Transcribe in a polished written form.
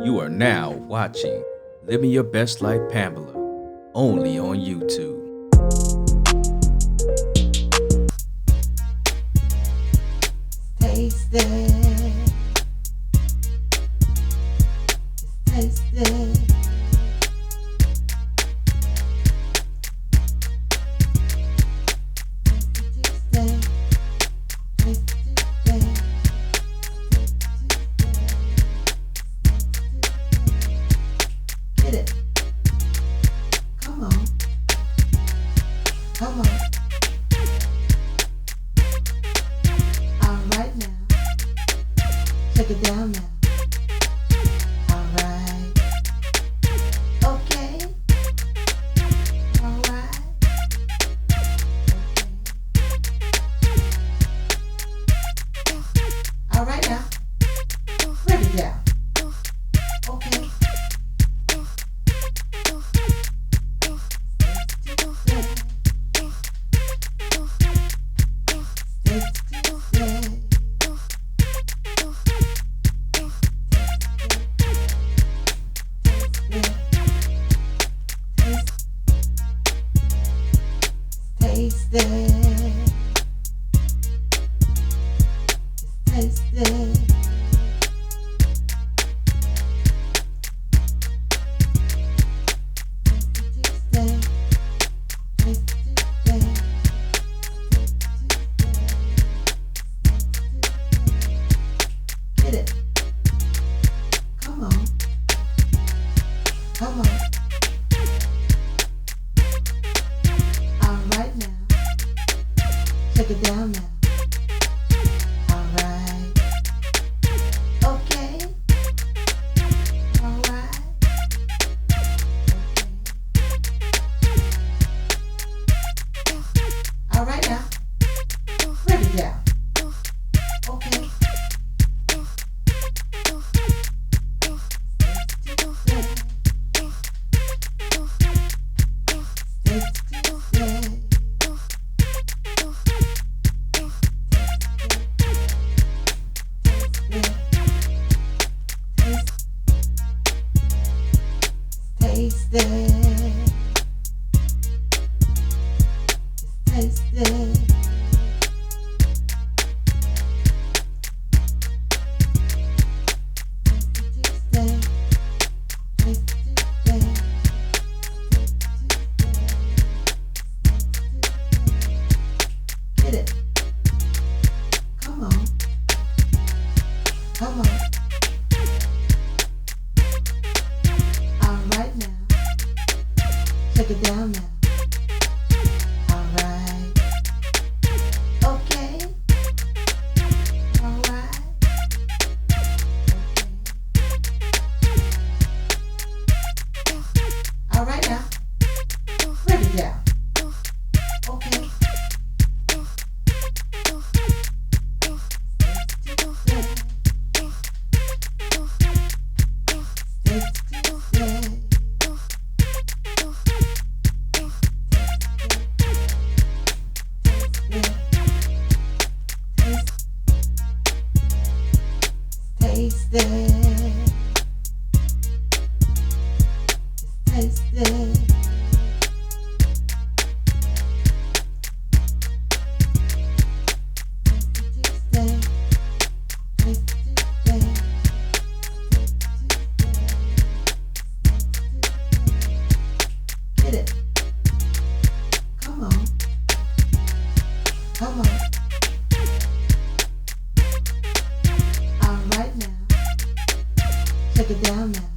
You are now watching Living Your Best Life Pamela, only on YouTube. Taste it. Taste it. Get it. Come on. Come on. All right now. Check it down now. All right. Okay. All right. Okay. All right now. Put it down. Okay. Taste it. Taste it. Get it. Come on. Come on. All right now. Check it down now. All right. Okay. All right. Okay. All right now. Put it down. Okay. Taste it. Taste it. Get it. Come on. Come on. All right now. Check it down now. All right. Okay. All right. Okay. All right now. Put it down. Okay. Taste it. Taste it. Get it. Come on. Come on. All right now. Check it down now.